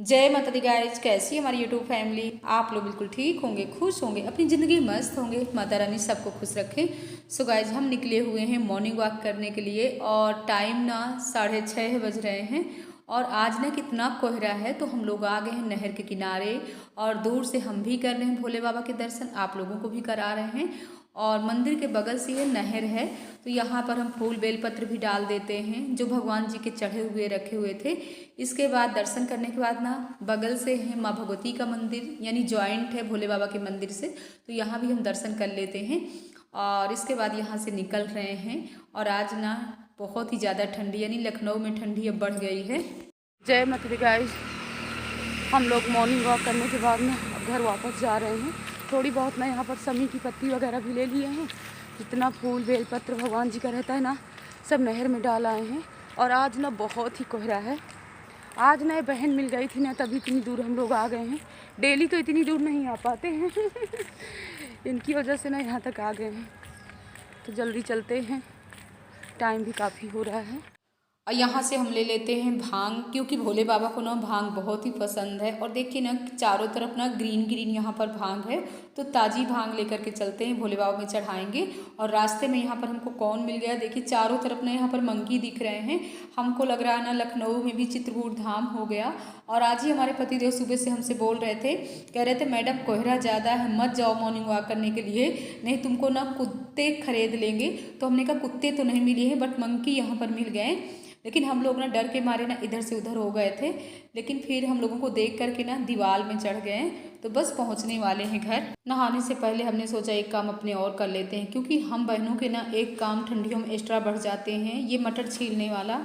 जय माता the guys, कैसी है हमारी यूट्यूब फैमिली। आप लोग बिल्कुल ठीक होंगे, खुश होंगे, अपनी ज़िंदगी मस्त होंगे। माता रानी सबको खुश रखें। सो गाइज, हम निकले हुए हैं मॉर्निंग वॉक करने के लिए और टाइम ना 6:30 बज रहे हैं। और आज ना कितना कोहरा है, तो हम लोग आ गए हैं नहर के किनारे और दूर से हम भी कर रहे हैं भोले बाबा के दर्शन, आप लोगों को भी करा रहे हैं। और मंदिर के बगल से ये नहर है, तो यहाँ पर हम फूल बेलपत्र भी डाल देते हैं जो भगवान जी के चढ़े हुए रखे हुए थे। इसके बाद दर्शन करने के बाद ना बगल से है माँ भगवती का मंदिर, यानी जॉइंट है भोले बाबा के मंदिर से, तो यहाँ भी हम दर्शन कर लेते हैं। और इसके बाद यहाँ से निकल रहे हैं। और आज ना बहुत ही ज़्यादा ठंडी, यानी लखनऊ में ठंडी अब बढ़ गई है। जय माता दी गाइस, हम लोग मॉर्निंग वॉक करने के बाद ना अब घर वापस जा रहे हैं। थोड़ी बहुत ना यहाँ पर समी की पत्ती वगैरह भी ले लिए हैं। जितना फूल बेलपत्र भगवान जी का रहता है ना, सब नहर में डाल आए हैं। और आज ना बहुत ही कोहरा है। आज ना बहन मिल गई थी ना, तभी इतनी दूर हम लोग आ गए हैं। डेली तो इतनी दूर नहीं आ पाते हैं इनकी वजह से ना यहाँ तक आ गए हैं, तो जल्दी चलते हैं, टाइम भी काफ़ी हो रहा है। और यहाँ से हम ले लेते हैं भांग, क्योंकि भोले बाबा को ना भांग बहुत ही पसंद है। और देखिए ना चारों तरफ ना ग्रीन ग्रीन यहाँ पर भांग है, तो ताज़ी भांग लेकर के चलते हैं, भोले बाबा में चढ़ाएंगे। और रास्ते में यहाँ पर हमको कौन मिल गया, देखिए चारों तरफ ना यहाँ पर मंकी दिख रहे हैं। हमको लग रहा है ना लखनऊ में भी चित्रकूट धाम हो गया। और आज ही हमारे पतिदेव सुबह से हमसे बोल रहे थे, कह रहे थे मैडम कोहरा ज़्यादा है, मत जाओ मॉर्निंग वॉक करने के लिए, नहीं तुमको ना कुत्ते खरीद लेंगे। तो हमने कहा कुत्ते तो नहीं मिले हैं, बट मंकी यहाँ पर मिल गए। लेकिन हम लोग ना डर के मारे ना इधर से उधर हो गए थे। लेकिन फिर हम लोगों को देख करके ना दीवार में चढ़ गए, तो बस पहुंचने वाले हैं घर। नहाने से पहले हमने सोचा एक काम अपने और कर लेते हैं, क्योंकि हम बहनों के ना एक काम ठंडियों में एक्स्ट्रा बढ़ जाते हैं, ये मटर छीलने वाला।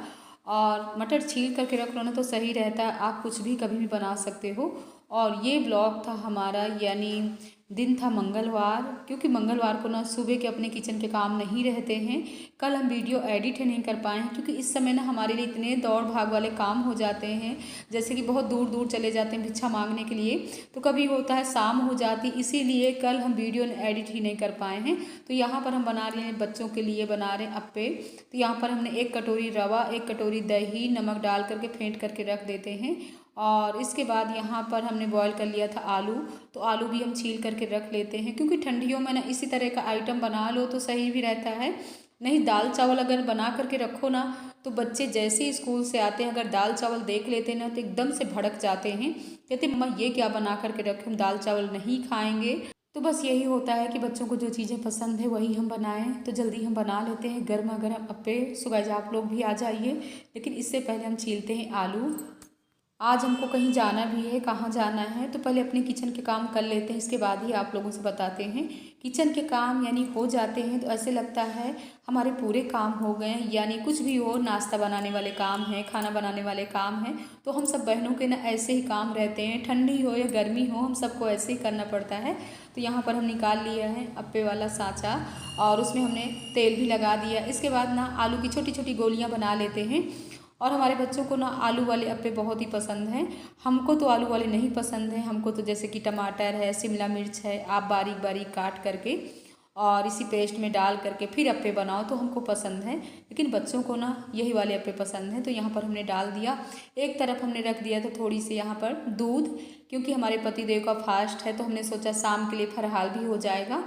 और मटर छील करके रख लो ना तो सही रहता है, आप कुछ भी कभी भी बना सकते हो। और ये ब्लॉग था हमारा, यानी दिन था मंगलवार, क्योंकि मंगलवार को ना सुबह के अपने किचन के काम नहीं रहते हैं। कल हम वीडियो एडिट नहीं कर पाए हैं, क्योंकि इस समय ना हमारे लिए इतने दौड़ भाग वाले काम हो जाते हैं, जैसे कि बहुत दूर दूर चले जाते हैं भिक्षा मांगने के लिए, तो कभी होता है शाम हो जाती, इसीलिए कल हम वीडियो एडिट ही नहीं कर पाए हैं। तो यहाँ पर हम बना रहे हैं, बच्चों के लिए बना रहे हैं अप्पे। तो यहाँ पर हमने 1 कटोरी रवा, 1 कटोरी दही, नमक डाल करके फेंट करके रख देते हैं। और इसके बाद यहाँ पर हमने बॉईल कर लिया था आलू, तो आलू भी हम छील करके रख लेते हैं, क्योंकि ठंडियों में ना इसी तरह का आइटम बना लो तो सही भी रहता है। नहीं दाल चावल अगर बना करके रखो ना, तो बच्चे जैसे ही स्कूल से आते हैं अगर दाल चावल देख लेते हैं ना, तो एकदम से भड़क जाते हैं, कहते मम्मा ये क्या बना करके रखे, हम दाल चावल नहीं खाएंगे। तो बस यही होता है कि बच्चों को जो चीज़ें पसंद है वही हम बनाएं, तो जल्दी हम बना लेते हैं गर्मा गर्म अप्पे। सो गाइस आप लोग भी आ जाइए, लेकिन इससे पहले हम छीलते हैं आलू। आज हमको कहीं जाना भी है, कहाँ जाना है, तो पहले अपने किचन के काम कर लेते हैं, इसके बाद ही आप लोगों से बताते हैं। किचन के काम यानी हो जाते हैं तो ऐसे लगता है हमारे पूरे काम हो गए हैं, यानी कुछ भी हो, नाश्ता बनाने वाले काम हैं, खाना बनाने वाले काम हैं, तो हम सब बहनों के ना ऐसे ही काम रहते हैं, ठंडी हो या गर्मी हो हम सबको ऐसे ही करना पड़ता है। तो यहाँ पर हम निकाल लिया है अप्पे वाला सांचा, और उसमें हमने तेल भी लगा दिया। इसके बाद ना आलू की छोटी छोटी गोलियाँ बना लेते हैं। और हमारे बच्चों को ना आलू वाले अप्पे बहुत ही पसंद हैं, हमको तो आलू वाले नहीं पसंद हैं। हमको तो जैसे कि टमाटर है, शिमला मिर्च है, आप बारीक बारीक काट करके और इसी पेस्ट में डाल करके फिर अप्पे बनाओ तो हमको पसंद है। लेकिन बच्चों को ना यही वाले अप्पे पसंद हैं, तो यहाँ पर हमने डाल दिया। एक तरफ हमने रख दिया था थोड़ी सी यहाँ पर दूध, क्योंकि हमारे पतिदेव का फास्ट है, तो हमने सोचा शाम के लिए फरहाल भी हो जाएगा,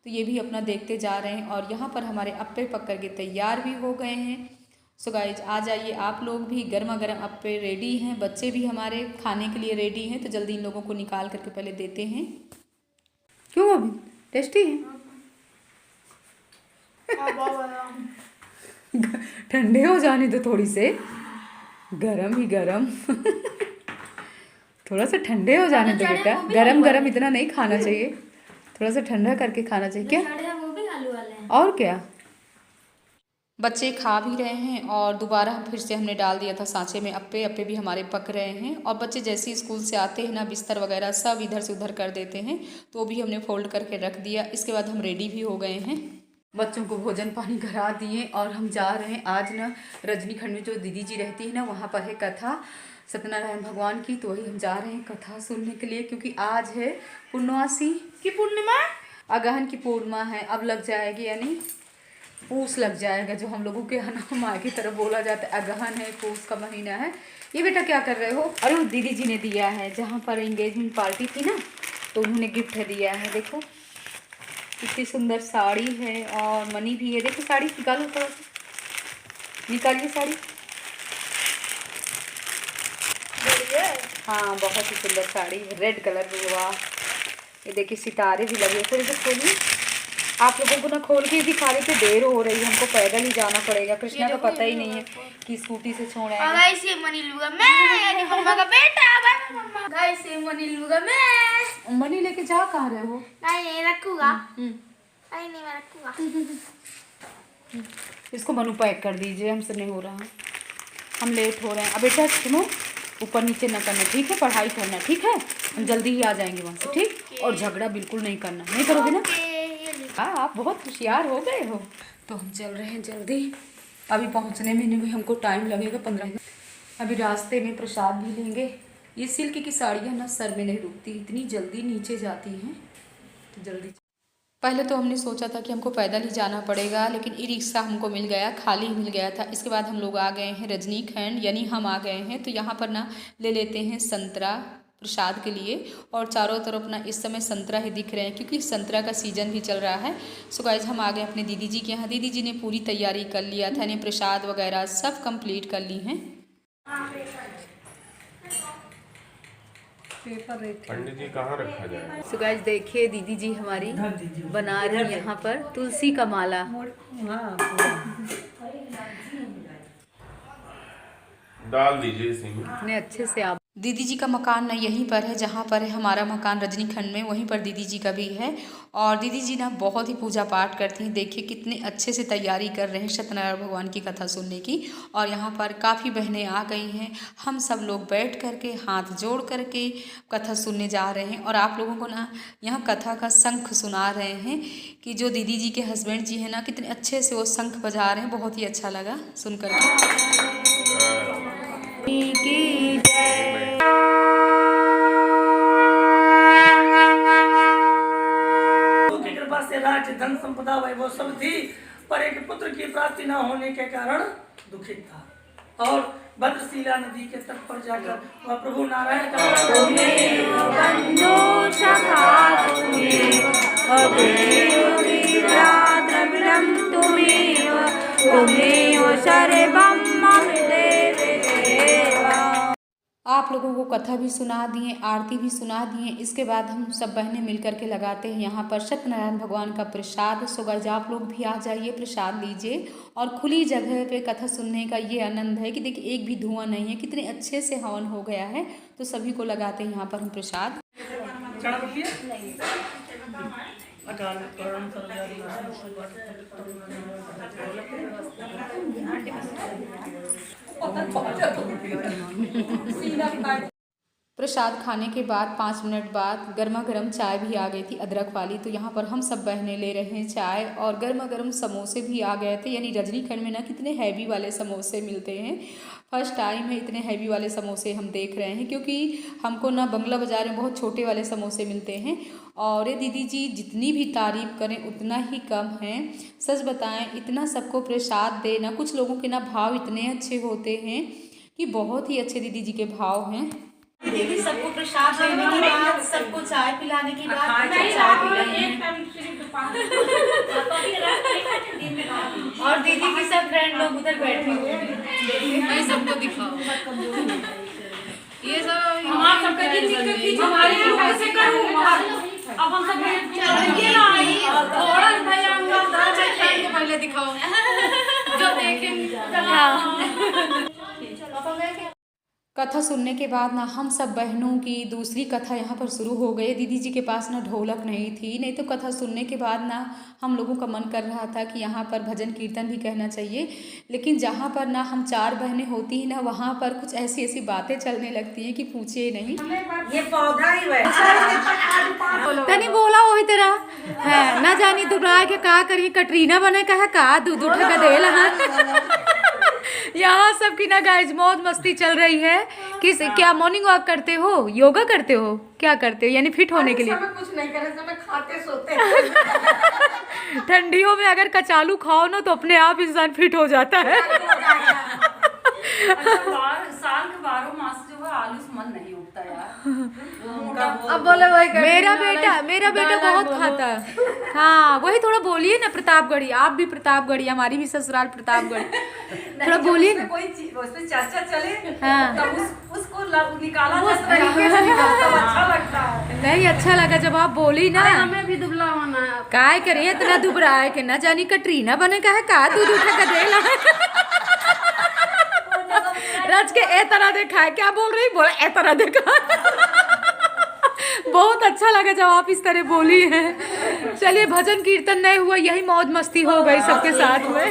तो ये भी अपना देखते जा रहे हैं। और यहाँ पर हमारे अप्पे पक कर के तैयार भी हो गए हैं। सो गाइज आ जाइए आप लोग भी, गर्मा गर्म अप्पे रेडी हैं, बच्चे भी हमारे खाने के लिए रेडी हैं, तो जल्दी इन लोगों को निकाल करके पहले देते हैं। क्यों अभी टेस्टी है ठंडे हो जाने दो थोड़ी से, गरम ही गरम थोड़ा सा ठंडे हो जाने दो बेटा, गरम गरम इतना नहीं खाना चाहिए, थोड़ा सा ठंडा करके खाना चाहिए। क्या और क्या, बच्चे खा भी रहे हैं और दोबारा फिर से हमने डाल दिया था सांचे में अप्पे। अप्पे भी हमारे पक रहे हैं, और बच्चे जैसे ही स्कूल से आते हैं ना बिस्तर वगैरह सब इधर से उधर कर देते हैं, तो वो भी हमने फोल्ड करके रख दिया। इसके बाद हम रेडी भी हो गए हैं, बच्चों को भोजन पानी करा दिए और हम जा रहे हैं। आज ना रजनीखंड में जो दीदी जी रहती है ना, वहाँ पर है कथा सत्यनारायण भगवान की, तो वही हम जा रहे हैं कथा सुनने के लिए, क्योंकि आज है पूर्णवासी की पूर्णिमा, अगहन की पूर्णिमा है, अब लग जाएगी, यानी पूस लग जाएगा, जो हम लोगों के यहाँ ना माँ की तरफ बोला जाता है। अगहन है, पूस का महीना है। ये बेटा क्या कर रहे हो? अरे वो दीदी जी ने दिया है, जहाँ पर एंगेजमेंट पार्टी थी ना, तो उन्होंने गिफ्ट दिया है। देखो कितनी सुंदर साड़ी है और मनी भी है। देखो साड़ी निकालो, थोड़ा सा निकालिए साड़ी। हाँ बहुत ही सुंदर साड़ी, रेड कलर में हुआ। ये देखिए सितारे भी लगे। थोड़ी सी खोलिए, आप लोगों को ना खोल के दिखा रहे थे, देर हो रही है, हमको पैदल ही जाना पड़ेगा। कृष्णा का पता ही नहीं है कि स्कूटी से छोड़ आएगा। गाइस ये मनी लूंगा मैं, मम्मा का बेटा। गाइस ये मनी लूंगा मैं। मनी लेके जा कहाँ रहे हो? नहीं रखूंगा, नहीं मैं रखूंगा। इसको मनु पैक कर दीजिए, हमसे नहीं हो रहा, हम लेट हो रहे हैं। अब बेटा सुनो, ऊपर नीचे ना करना, ठीक है? पढ़ाई करना, ठीक है? हम जल्दी ही आ जाएंगे वहाँ से, ठीक? और झगड़ा बिल्कुल नहीं करना, नहीं करोगे ना? हाँ आप बहुत होशियार हो गए हो। तो हम चल रहे हैं जल्दी, अभी पहुँचने में भी हमको टाइम लगेगा 15 मिनट। अभी रास्ते में प्रसाद भी लेंगे। ये सिल्क की साड़ियाँ ना सर में नहीं रुकती, इतनी जल्दी नीचे जाती हैं, तो जल्दी। पहले तो हमने सोचा था कि हमको पैदल ही जाना पड़ेगा, लेकिन ई रिक्शा हमको मिल गया, खाली मिल गया था। इसके बाद हम लोग आ गए हैं रजनीखंड, यानी हम आ गए हैं। तो यहाँ पर ना ले लेते हैं संतरा प्रसाद के लिए, और चारों तरफ ना इस समय संतरा ही दिख रहे हैं, क्योंकि संतरा का सीजन भी चल रहा है। सो गाइस हम आ गए अपने दीदी जी के यहाँ। दीदी जी ने पूरी तैयारी कर लिया था, यानी प्रसाद वगैरह सब कंप्लीट कर ली हैं। पंडित जी कहाँ रखा जाए? सो गाइस देखिए दीदी जी हमारी बना रही है यहाँ पर तुलसी का माला। डाल दीजिए इसमें। इतने अच्छे से आप। दीदी जी का मकान ना यहीं पर है, जहाँ पर है हमारा मकान रजनीखंड में, वहीं पर दीदी जी का भी है। और दीदी जी ना बहुत ही पूजा पाठ करती हैं। देखिए कितने अच्छे से तैयारी कर रहे हैं सत्यनारायण भगवान की कथा सुनने की। और यहाँ पर काफ़ी बहनें आ गई हैं, हम सब लोग बैठ करके हाथ जोड़ करके कथा सुनने जा रहे हैं। और आप लोगों को ना यहाँ कथा का शंख सुना रहे हैं, कि जो दीदी जी के हस्बैंड जी हैं ना, कितने अच्छे से वो शंख बजा रहे हैं। बहुत ही अच्छा लगा सुन करके। कृपा से राज्य धन संपदा वैभव सब थी, पर एक पुत्र की प्राप्ति न होने के कारण दुखित था। और भद्रशिला नदी के तट पर जाकर वह प्रभु नारायण का आप लोगों को कथा भी सुना दिए, आरती भी सुना दिए। इसके बाद हम सब बहनें मिल करके लगाते हैं यहाँ पर सत्यनारायण भगवान का प्रसाद। सो गाइस आप लोग भी आ जाइए, प्रसाद लीजिए। और खुली जगह पे कथा सुनने का ये आनंद है कि देखिए एक भी धुआं नहीं है, कितने अच्छे से हवन हो गया है। तो सभी को लगाते हैं यहाँ पर हम प्रसाद। प्रसाद खाने के बाद 5 मिनट बाद गर्मा गर्म चाय भी आ गई थी, अदरक वाली। तो यहाँ पर हम सब बहनें ले रहे हैं चाय, और गर्मा गर्म समोसे भी आ गए थे। यानी रजनीखंड में ना कितने हैवी वाले समोसे मिलते हैं। फर्स्ट टाइम है इतने हैवी वाले समोसे हम देख रहे हैं, क्योंकि हमको ना बंगला बाज़ार में बहुत छोटे वाले समोसे मिलते हैं। और ये दीदी जी जितनी भी तारीफ़ करें उतना ही कम है। सच बताएं, इतना सबको प्रसाद देना, कुछ लोगों के ना भाव इतने अच्छे होते हैं कि बहुत ही अच्छे दीदी जी के भाव हैं। दीदी सबको प्रसाद देने के बाद, सबको चाय पिलाने के बाद चाय पिलाएंगे। और दीदी की सब फ्रेंड लोग उधर बैठे हुए हैं, ये सबको दिखाओ। ये सब हमारा सबका दिक्कत थी, हमारी कैसे करूं अब हम सब पहले दिखाओ जो देखें। कथा सुनने के बाद ना हम सब बहनों की दूसरी कथा यहाँ पर शुरू हो गई। दीदी जी के पास ना ढोलक नहीं थी, नहीं तो कथा सुनने के बाद ना हम लोगों का मन कर रहा था कि यहाँ पर भजन कीर्तन भी कहना चाहिए। लेकिन जहाँ पर ना हम 4 बहनें होती हैं ना, वहाँ पर कुछ ऐसी ऐसी बातें चलने लगती हैं कि पूछिए नहीं। ये पौधा ही तनी बोला वही तरह है ना, जानी दुबरा के का करिए, कटरीना बने का है का दूध उठा का देला यहाँ सबकी ना गाइज मौज मस्ती चल रही है। किस क्या मॉर्निंग वॉक करते हो, योगा करते हो, क्या करते हो यानी फिट होने के लिए? कुछ नहीं करे, समय खाते सोते। ठंडियों में अगर कचालू खाओ ना तो अपने आप इंसान फिट हो जाता है। साल के 12 मास जो है आलू से मन नहीं उठता यार। अब बोले वही कर मेरा बेटा बहुत खाता है। हाँ वही थोड़ा बोलिए ना, प्रतापगढ़ी, आप भी प्रतापगढ़ी, हमारी भी ससुराल प्रतापगढ़ी, थोड़ा बोलिए ना। कोई चीज उसमें चर्चा चले हाँ तब उसको निकाला उस तरीके से निकालता है, अच्छा लगता है। नहीं अच्छा लगा जब आप बोली ना। हमें भी दुबला होना है। काय करिए इतना दुबरा है कि ना जानी कटरीना बने का है का दूध उठा कर देला रच के ए तरह देखा है, क्या बोल रही, बोला ए तरह देखा। बहुत अच्छा लगा जब आप इस तरह बोली है। चलिए भजन कीर्तन नहीं हुआ, यही मौज मस्ती हो गई सबके साथ में।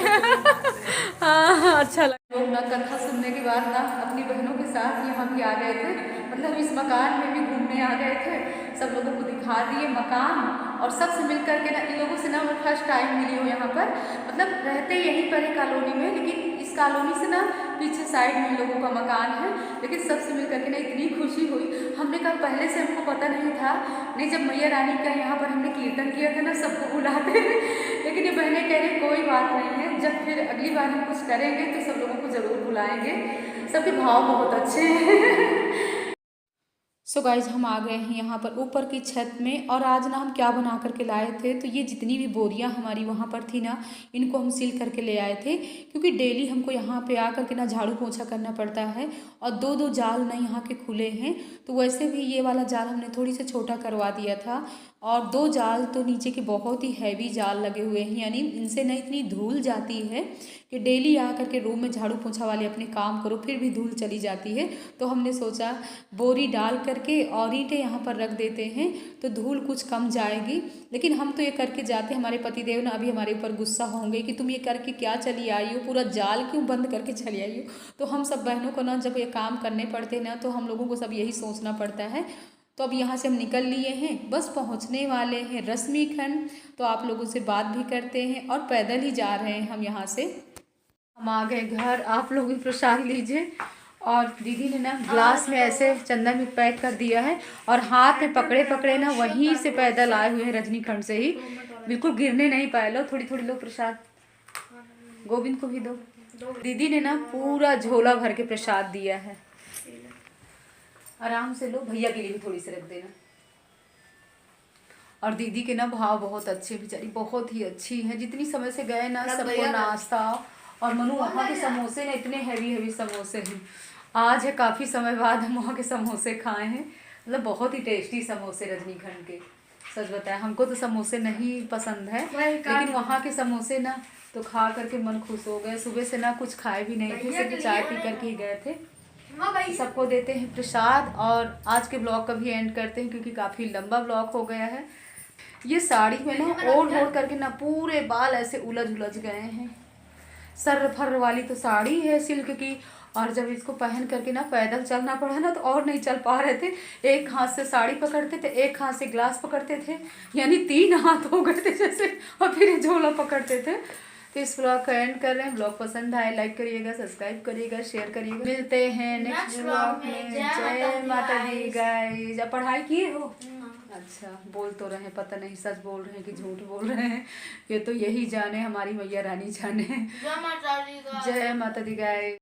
हाँ अच्छा लगा। लोग ना कथा सुनने के बाद ना अपनी बहनों के साथ यहाँ भी आ गए थे, मतलब इस मकान में भी घूमने आ गए थे। सब लोगों को दिखा दिए मकान और सबसे मिल करके ना इन लोगों से ना मैं फर्स्ट टाइम मिली हूँ यहाँ पर, मतलब रहते यहीं पर है कॉलोनी में, लेकिन इस कॉलोनी से ना पीछे साइड में इन लोगों का मकान है। लेकिन सबसे मिल करके ना इतनी खुशी हुई, हमने कहा पहले से हमको पता नहीं था, नहीं जब मैया रानी का यहाँ पर हमने कीर्तन किया था ना सबको बुलाते लेकिन ये बहनें कह रही कोई बात नहीं है, जब फिर अगली बार हम कुछ करेंगे तो सब लोगों को ज़रूर बुलाएंगे। सबके भाव बहुत अच्छे हैं। सो गाइज हम आ गए हैं यहाँ पर ऊपर की छत में, और आज ना हम क्या बना करके लाए थे, तो ये जितनी भी बोरियाँ हमारी वहाँ पर थी ना, इनको हम सील करके ले आए थे, क्योंकि डेली हमको यहाँ पे आ करके ना झाड़ू पोछा करना पड़ता है, और दो दो जाल ना यहाँ के खुले हैं, तो वैसे भी ये वाला जाल हमने थोड़ी सी छोटा करवा दिया था, और दो जाल तो नीचे के बहुत ही हैवी जाल लगे हुए हैं, यानी इनसे ना इतनी धूल जाती है कि डेली आ करके रूम में झाड़ू पोछा वाले अपने काम करो फिर भी धूल चली जाती है। तो हमने सोचा बोरी डाल करके और ईंटें यहाँ पर रख देते हैं तो धूल कुछ कम जाएगी। लेकिन हम तो ये करके जाते, हमारे पतिदेव ना अभी हमारे ऊपर गुस्सा होंगे कि तुम ये करके क्या चली आई हो, पूरा जाल क्यों बंद करके चली आई हो। तो हम सब बहनों को ना जब ये काम करने पड़ते हैं ना तो हम लोगों को सब यही सोचना पड़ता है। तो अब यहाँ से हम निकल लिए हैं, बस पहुँचने वाले हैं रश्मि खंड, तो आप लोगों से बात भी करते हैं और पैदल ही जा रहे हैं हम यहाँ से। हम आ गए घर, आप लोग भी प्रसाद लीजिए। और दीदी ने ना ग्लास में ऐसे चंदन में पैक कर दिया है और हाथ में पकड़े पकड़े ना वहीं से पैदल आए हुए हैं रजनीखंड से ही, बिल्कुल गिरने नहीं पाए। लो थोड़ी थोड़ी लो प्रसाद, गोविंद को भी दो। दीदी ने ना पूरा झोला भर के प्रसाद दिया है, आराम से लो, भैया के लिए भी थोड़ी सी रख देना। और दीदी के ना भाव बहुत अच्छे, बेचारी बहुत ही अच्छी है। जितनी समय से गए ना सबको नाश्ता, और मनु वहाँ के समोसे ना इतने हैवी हैवी समोसे हैं, आज है काफ़ी समय बाद हम वहाँ के समोसे खाए हैं, मतलब बहुत ही टेस्टी समोसे रजनीखंड के। सच बताया हमको तो समोसे नहीं पसंद है, लेकिन वहाँ के समोसे ना तो खा करके मन खुश हो गए। सुबह से ना कुछ खाए भी नहीं थे, सिर्फ चाय पी करके ही गए थे। सबको देते हैं प्रसाद और आज के ब्लॉग का भी एंड करते हैं क्योंकि काफ़ी लंबा ब्लॉग हो गया है। ये साड़ी में ना ओढ़ ओढ़ करके ना पूरे बाल ऐसे उलझ उलझ गए हैं। सर फर वाली तो साड़ी है सिल्क की, और जब इसको पहन करके ना पैदल चलना पड़ा ना तो और नहीं चल पा रहे थे। एक हाथ से साड़ी पकड़ते थे, एक हाथ से ग्लास पकड़ते थे, यानी 3 हाथ हो गए थे जैसे, और फिर झोला पकड़ते थे। तो इस ब्लॉग का एंड कर रहे हैं। ब्लॉग पसंद आए लाइक करिएगा, सब्सक्राइब करिएगा, शेयर करिएगा। मिलते हैं नेक्स्ट ब्लॉग में। जय माता दी गाइस। अब पढ़ाई किए हो? अच्छा, बोल तो रहे, पता नहीं सच बोल रहे हैं कि झूठ बोल रहे हैं, ये तो यही जाने, हमारी मैया रानी जाने। जय माता दी गाइस। जय माता दी गाइस।